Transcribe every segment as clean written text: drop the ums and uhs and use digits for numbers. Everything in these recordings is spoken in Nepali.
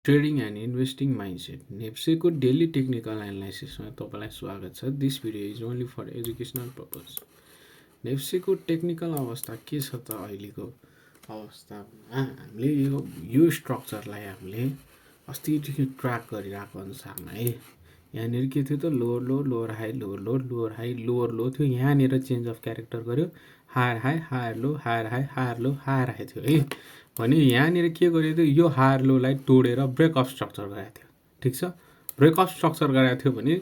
ट्रेडिङ एन्ड इन्भेस्टिङ माइन्डसेट नेप्सेको डेली टेक्निकल एनालाइसिसमा तपाईँलाई स्वागत छ। This video is only for educational purpose. नेप्सेको टेक्निकल अवस्था के छ त अहिलेको अवस्थामा हामीले यो स्ट्रक्चरलाई हामीले अस्तिदेखि ट्र्याक गरिरहेको अनुसारमा है, यहाँनिर के थियो त lower low lower high lower low lower high lower low थियो। यहाँनिर चेन्ज अफ क्यारेक्टर गर्यो, higher high higher low higher high higher low higher high थियो है। भने यहाँनिर के गरेको थियो, यो हायर लोलाई तोडेर ब्रेकअप स्ट्रक्चर गराएको थियो। ठिक छ, ब्रेकअप स्ट्रक्चर गराएको थियो भने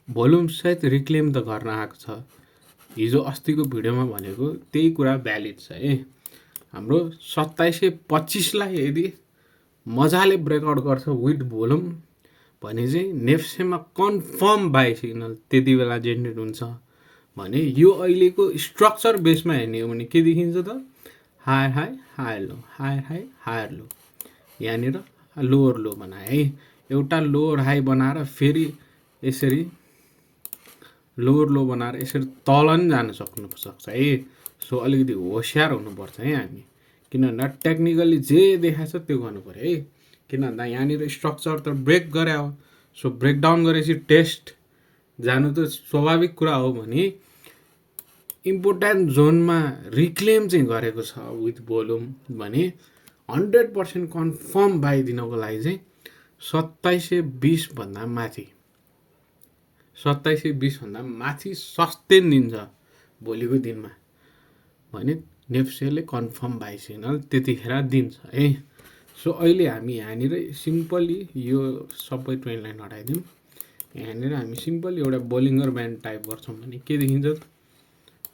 भोल्युम सहित रिक्लेम त गर्न आएको छ। हिजो अस्तिको भिडियोमा भनेको त्यही कुरा भ्यालिड छ है। हाम्रो 2725लाई यदि मजाले ब्रेकआउट गर्छ विथ भोल्युम भने चाहिँ नेप्सेमा कन्फर्म बाई सिग्नल त्यति बेला जेनेरेट हुन्छ। भने यो अहिलेको स्ट्रक्चर बेसमा हेर्ने हो भने के देखिन्छ त, higher high higher low higher high higher low, यहाँनिर लोवर लो बनाए है। एउटा लोवर हाई बनाएर फेरि यसरी लोवर लो बनाएर यसरी तल नि जान सक्छ है। सो अलिकति होसियार हुनुपर्छ है हामी, किन भन्दा टेक्निकली जे देखाएको छ त्यो गर्नु पऱ्यो है। किन भन्दा यहाँनिर स्ट्रक्चर त ब्रेक गरे हो, सो ब्रेकडाउन गरेपछि टेस्ट जानु त स्वाभाविक कुरा हो। भने इम्पोर्टेन्ट जोनमा रिक्लेम चाहिँ गरेको छ विथ भोल्युम भने 100% कन्फर्म बाई दिनको लागि चाहिँ 2720 भन्दा माथि 2720 भन्दा माथि सस्टेन दिन्छ भोलिको दिनमा भने नेप्सेले कन्फर्म बाई सिग्नल त्यतिखेर दिन्छ है। सो अहिले हामी यहाँनिर सिम्पली यो सबै ट्रेन लाइन हटाइदिउँ। यहाँनिर हामी सिम्पली एउटा बोलिङ्गर ब्यान्ड टाइप गर्छौँ भने के देखिन्छ त,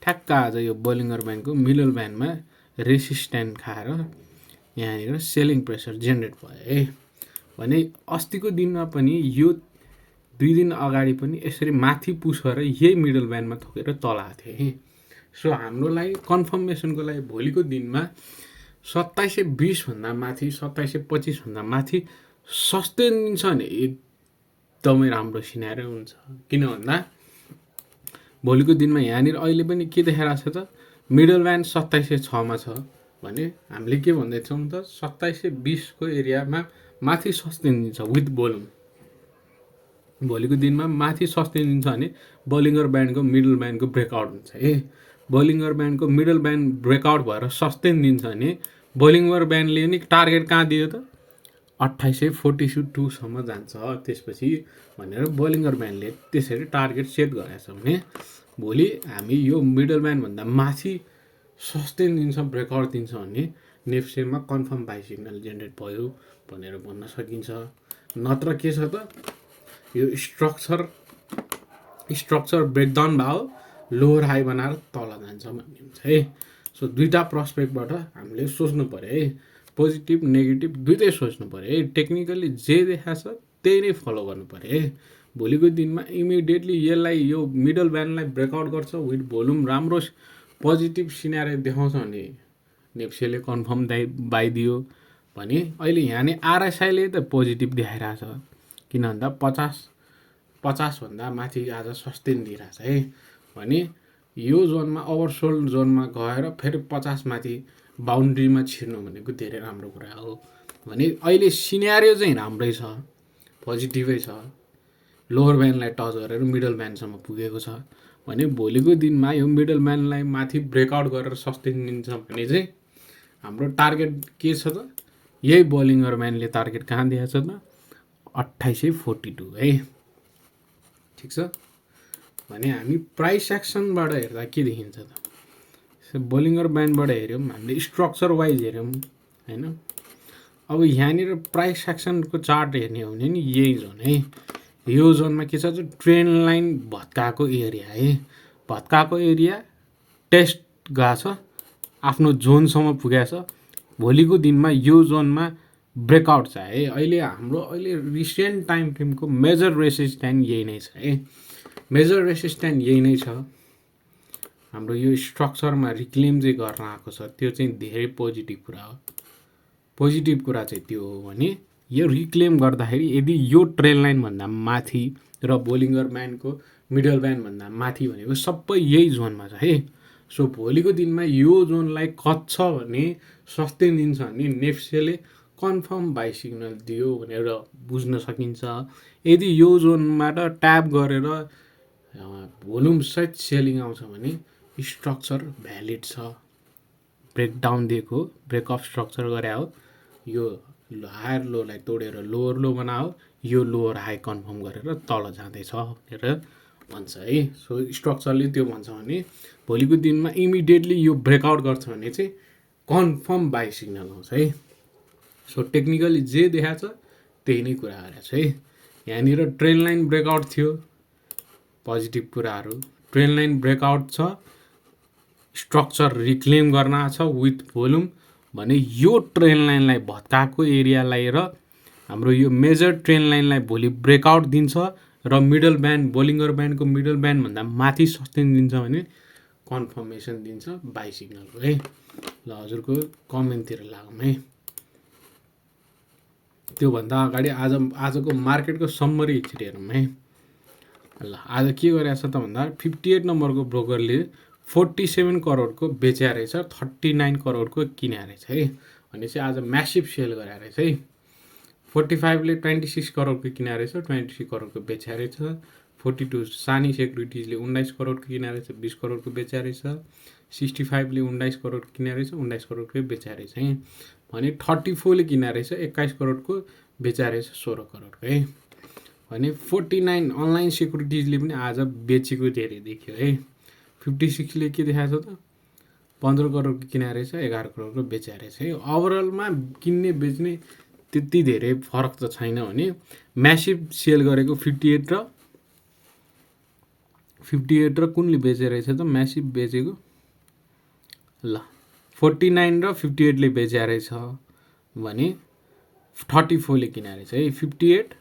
ठ्याक्क आज यो बोलिङ्गर ब्यान्डको मिडल ब्यान्डमा रेसिस्टेन्ट खाएर यहाँनिर सेलिङ प्रेसर जेनेरेट भयो है। भने अस्तिको दिनमा पनि यो 2 दिन अगाडि पनि यसरी माथि पुस गरेर यही मिडल ब्यान्डमा थोकेर तल आएको थियो है। सो हाम्रो लागि कन्फर्मेसनको लागि भोलिको दिनमा 2720 भन्दा माथि 2725 भन्दा माथि सस्टेन दिन्छ भने एकदमै राम्रो सिनारियो हुन्छ। किन भन्दा भोलिको दिनमा यहाँनिर अहिले पनि के देखाइरहेको छ त, मिडल ब्यान्ड 2706 मा छ भने हामीले के भन्दैछौँ त 2720 को एरियामा माथि सस्टेन दिन्छ विथ भोल्युम। भोलिको दिनमा माथि सस्टेन दिन्छ भने बोलिङ्गर ब्यान्डको मिडल ब्यान्डको ब्रेकआउट हुन्छ है। बोलिङ्गर ब्यान्डको मिडल ब्यान्ड ब्रेकआउट भएर सस्टेन दिन्छ भने बोलिङ्गर ब्यान्डले नि टार्गेट कहाँ दियो त 2842 सम्म जान्छ त्यसपछि भनेर बोलिङ्गर ब्यान्डले त्यसरी टार्गेट सेट गरेको छ। भने भोलि हामी यो मिडल ब्यान्डभन्दा माथि सस्टेन दिन्छ ब्रेकआउट दिन्छ भने नेप्सेमा कन्फर्म बाई सिग्नल जेनेरेट भयो भनेर भन्न सकिन्छ। नत्र के छ त, यो स्ट्रक्चर ब्रेकडाउन भयो लोवर हाई बनाएर तल जान्छ भन्ने हुन्छ है। सो दुईवटा प्रस्पेक्टबाट हामीले सोच्नु पऱ्यो है, पोजिटिभ नेगेटिभ दुइटै सोच्नु पऱ्यो है। टेक्निकली जे देखाएको छ त्यही नै फलो गर्नु पऱ्यो है। भोलिको दिनमा इमिडिएटली यसलाई यो मिडल ब्यान्डलाई ब्रेकआउट गर्छ विथ भोल्युम राम्रो पोजिटिभ सिनारियो देखाउँछ भने नेप्सेले कन्फर्म बाइदियो भने अहिले यहाँ नै आरएसआईले त पोजिटिभ देखाइरहेछ। किन भन्दा 50 भन्दा माथि आज सस्टेन दिइरहेछ है। भने यो जोनमा ओभरसोल्ड जोनमा गएर फेरि 50 माथि बााउन्ड्रीमा छिर्नु भनेको धेरै राम्रो कुरा हो। भने अहिले सिनारियो चाहिँ राम्रै छ, पोजिटिभै छ, लोवर ब्यान्डलाई टच गरेर मिडल ब्यान्डसम्म पुगेको छ। भने भोलिको दिनमा यो मिडल ब्यान्डलाई माथि ब्रेकआउट गरेर सस्टेन दिन्छ भने चाहिँ हाम्रो टार्गेट के छ त, यही बोलिङ्गर ब्यान्डले टार्गेट कहाँ दिएको छ त 2842 है। ठिक छ, भने हामी प्राइस एक्सनबाट हेर्दा के देखिन्छ त, बोलिङ्गर ब्यान्डबाट हेऱ्यौँ हामीले स्ट्रक्चर वाइज हेऱ्यौँ होइन। अब यहाँनिर प्राइस एक्सनको चार्ट हेर्ने हो भने नि यही जोन है। यो जोनमा के छ त, ट्रेन लाइन भत्काएको एरिया है। भत्काएको एरिया टेस्ट गएको छ, आफ्नो जोनसम्म पुगेको छ। भोलिको दिनमा यो जोनमा ब्रेकआउट छ है। अहिले हाम्रो रिसेन्ट टाइम फ्रेमको मेजर रेसिस्टेन्स यही नै छ है। मेजर रेसिस्टेन्स यही नै छ। हाम्रो यो स्ट्रक्चरमा रिक्लेम चाहिँ गर्न आएको छ, त्यो चाहिँ धेरै पोजिटिभ कुरा हो। पोजिटिभ कुरा चाहिँ त्यो हो भने यो रिक्लेम गर्दाखेरि यदि यो ट्रेन लाइनभन्दा माथि र बोलिङ्गर ब्यान्डको मिडल ब्यान्डभन्दा माथि भनेको सबै यही जोनमा छ है। सो भोलिको दिनमा यो जोनलाई कच्छ भने सस्टेन दिन्छ भने नेप्सेले कन्फर्म बाई सिग्नल दियो भनेर बुझ्न सकिन्छ। यदि यो जोनबाट ट्याप गरेर भोल्युमसहित सेलिङ आउँछ भने स्ट्रक्चर भ्यालिड छ, ब्रेकडाउन दिएको ब्रेकअप स्ट्रक्चर गरे हो, यो हायर लोलाई तोडेर लोवर लो बनाओ, यो लोवर हाई कन्फर्म गरेर तल जाँदैछ भनेर भन्छ है। सो स्ट्रक्चरले त्यो भन्छ भने भोलिको दिनमा इमिडिएटली यो ब्रेकआउट गर्छ भने चाहिँ कन्फर्म बाई सिग्नल आउँछ है। सो टेक्निकली जे देखाएको छ त्यही नै कुरा गरेको छ है। यहाँनिर ट्रेन लाइन ब्रेकआउट थियो, पोजिटिभ कुराहरू, ट्रेन लाइन ब्रेकआउट छ, स्ट्रक्चर रिक्लेम गर्न छ विथ भोल्युम भने यो ट्रेन लाइनलाई भत्काएको एरियालाई र हाम्रो यो मेजर ट्रेन लाइनलाई भोलि ब्रेकआउट दिन्छ र मिडल ब्यान्ड बोलिङ्गर ब्यान्डको मिडल ब्यान्डभन्दा माथि सस्टेन दिन्छ भने कन्फर्मेसन दिन्छ बाई सिग्नलको है। ल हजुरको कमेन्टतिर लागौँ है। त्योभन्दा अगाडि आजको मार्केटको सम्मरी एकचोटि हेरौँ है। ल आज के गरेको छ त भन्दा 58 नम्बरको ब्रोकरले 47 करोडको बेच्या रहेछ, 39 करोडको किने रहेछ है। भनेपछि आज म्यासिभ सेल गरे रहेछ है। 45 ले 26 करोडको किने रहेछ, 26 करोडको बेच्या रहेछ। 42 सानी सेक्युरिटिजले 19 करोडको किने रहेछ, 20 करोडको बेच्या रहेछ। 65 ले 19 करोड किने रहेछ, 19 करोडको बेच्या रहेछ है। भने 34 ले किने रहेछ, 21 करोडको बेच्या रहेछ, 16 करोडको है। भने 49 अनलाइन सेक्युरिटिजले पनि आज बेचेको धेरै देखियो है। 56 ले के देखाएको छ त 15 करोडको किने रहेछ, 11 करोडको बेच्या रहेछ है। ओभरअलमा किन्ने बेच्ने त्यति धेरै फरक त छैन भने म्यासिभ सेल गरेको 58 र कुनले बेचे रहेछ त म्यासिभ बेचेको ल 49 र 58 ले बेच्या रहेछ भने 34 ले किने रहेछ है। 58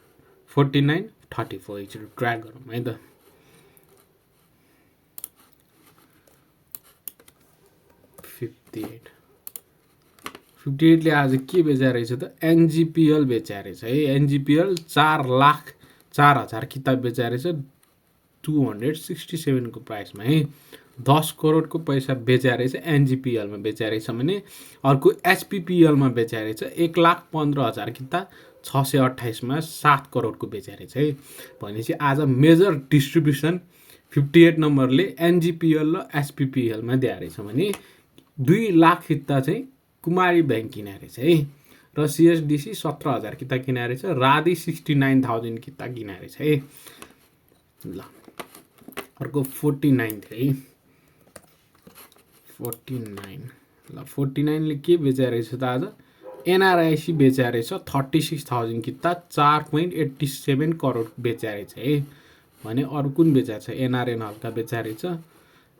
49 34 एकचोटि ट्र्याक गरौँ है त। ले आज के बेच्या रहेछ त एनजिपिएल बेच्या रहेछ है। एनजिपिएल 4,04,000 किताब बेच्या रहेछ 267 को प्राइसमा है। 10 करोडको पैसा बेच्या रहेछ एनजिपिएलमा बेच्या रहेछ भने अर्को एचपिपिएलमा बेच्या रहेछ 1,15,000 किताब 628 मा 7 करोडको बेच्या रहेछ है। भनेपछि आज मेजर डिस्ट्रिब्युसन 58 नम्बरले एनजिपिएल र एचपिपिएलमा दिए रहेछ भने 2 लाख किता चाहिँ कुमारी ब्याङ्क किने रहेछ है। र सिएसडिसी 17,000 किता किने रहेछ, राधि 69,000 किता किने रहेछ है। ल अर्को 49 थियो है। 49 ल 49 ले के बेच्या रहेछ त आज एनआरआइसी बेच्या रहेछ 36,000 किता 4.87 करोड बेच्या रहेछ है। भने अरू कुन बेच्या छ एनआरएन हल्का बेच्या रहेछ,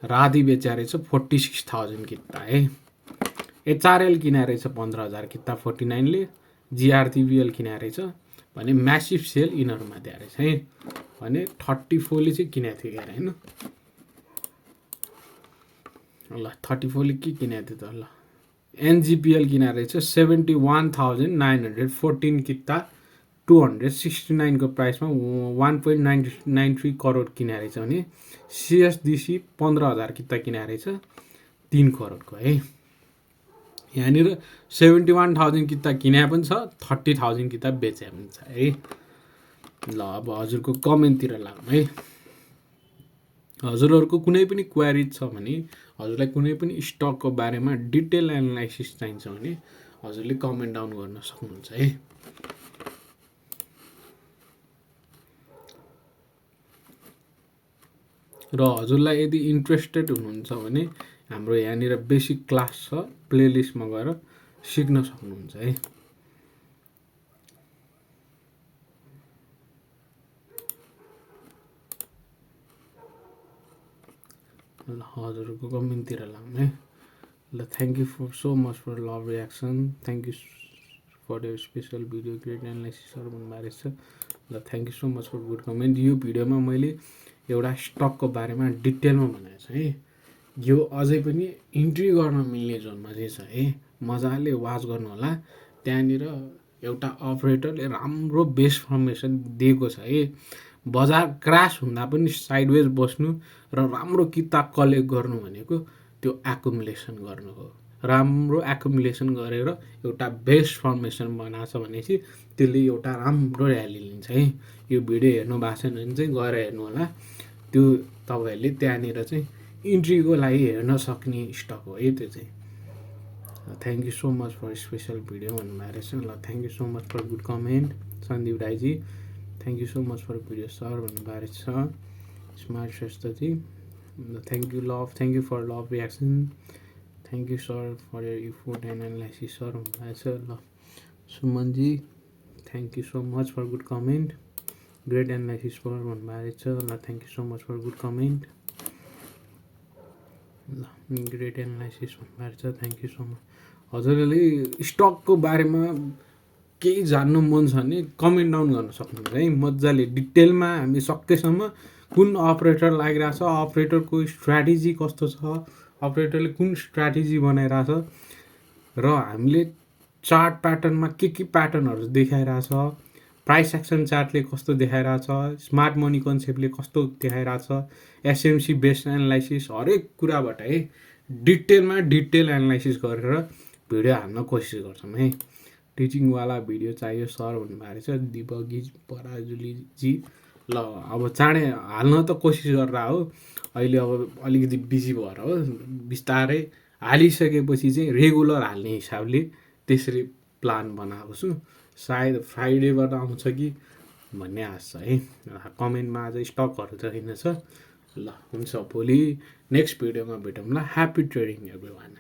राधि बेच्या रहेछ 46,000 किता है। एचआरएल किने रहेछ 15,000 किता 49 ले, जिआरटिबिएल किने रहेछ भने म्यासिभ सेल यिनीहरूमा दिए रहेछ है। भने 34 ले चाहिँ किनेको थियो यार हैन। ल 34 ले के किनेको थियो त ल एनजिपिएल किने रहेछ 71,914 किता 269 को प्राइसमा 1.93 करोड किने रहेछ भने सिएसडिसी 15,000 किता किने रहेछ 3 करोडको है। यहाँनिर 71,000 किता किने पनि छ, 30,000 किता बेचे पनि छ है। ल अब हजुरको कमेन्टतिर लागौँ है। हजुरहरूको कुनै पनि क्वेरी छ भने हजुरलाई कुनै पनि स्टकको बारेमा डिटेल एनालाइसिस चाहिन्छ भने हजुरले कमेन्ट डाउन गर्न सक्नुहुन्छ है। र हजुरलाई यदि इन्ट्रेस्टेड हुनुहुन्छ भने हाम्रो यहाँनिर बेसिक क्लास छ, प्लेलिस्टमा गएर सिक्न सक्नुहुन्छ है। ल हजुरको कमेन्टतिर लागौँ है। ल thank you for so much for love reaction, thank you for your special video great एनालाइसिसहरू भन्नुभएको रहेछ। ल thank you so much for good comment. यो भिडियोमा मैले एउटा स्टकको बारेमा डिटेलमा भनेको छु है। यो अझै पनि इन्ट्री गर्न मिल्ने जोनमा चाहिँ छ है। मजाले वाच गर्नु होला। त्यहाँनिर एउटा अपरेटरले राम्रो बेस फर्मेसन दिएको छ है। बजार क्रास हुँदा पनि साइडवेज बस्नु र राम्रो किताब कलेक्ट गर्नु भनेको त्यो एकुमुलेसन गर्नु हो। राम्रो एकुमुलेसन गरेर एउटा बेस्ट फर्मेसन बनाएको छ भनेपछि त्यसले एउटा राम्रो र्याली लिन्छ है। यो भिडियो हेर्नु भएको छैन भने चाहिँ गएर हेर्नु होला। त्यो तपाईँहरूले त्यहाँनिर चाहिँ इन्ट्रीको लागि हेर्न सक्ने स्टक हो है त्यो चाहिँ। Thank you so much for special video भन्नुभएको रहेछ। ल thank you so much for good comment Sandeep Raiji. Thank you so much for video sir भन्नुभएको रहेछ Smart Shresthaji. Thank you love, thank you for love reaction, thank you sir for your effort and analysis sir भन्नुभएको छ। ल Sumanji thank you so much for good comment, great analysis for भन्नुभएको रहेछ। ल thank you so much for good comment. ल ग्रेट एनालाइसिस भन्नुभएको छ, थ्याङ्क यू सो मच। हजुरहरूले स्टकको बारेमा केही जान्नु मन छ भने कमेन्ट डाउन गर्न सक्नुहुन्छ है। मजाले डिटेलमा हामी सकेसम्म कुन अपरेटर लागिरहेछ, अपरेटरको स्ट्राटेजी कस्तो छ, अपरेटरले कुन स्ट्राटेजी बनाइरहेछ र हामीले चार्ट प्याटर्नमा के प्याटर्नहरू देखाइरहेछ, प्राइस एक्सन चार्टले कस्तो देखाइरहेछ, स्मार्ट मनी कन्सेप्टले कस्तो देखाइरहेछ, एसएमसी बेस्ड एनालाइसिस हरेक कुराबाट है डिटेल एनालाइसिस गरेर भिडियो हाल्न कोसिस गर्छौँ है। टिचिङवाला भिडियो चाहियो सर भन्नुभएको रहेछ दिपकी पराजुलीजी। ल अब चाँडै हाल्न त कोसिस गरेर हो, अहिले अब अलिकति बिजी भएर हो, बिस्तारै हालिसकेपछि चाहिँ रेगुलर हाल्ने हिसाबले त्यसरी प्लान बनाएको छु। सायद फ्राइडेबाट आउँछ कि भन्ने आश छ है। कमेन्टमा आज स्टकहरू चाहिन्छ। ल हुन्छ, भोलि नेक्स्ट भिडियोमा भेटौँ ल। Happy trading everyone.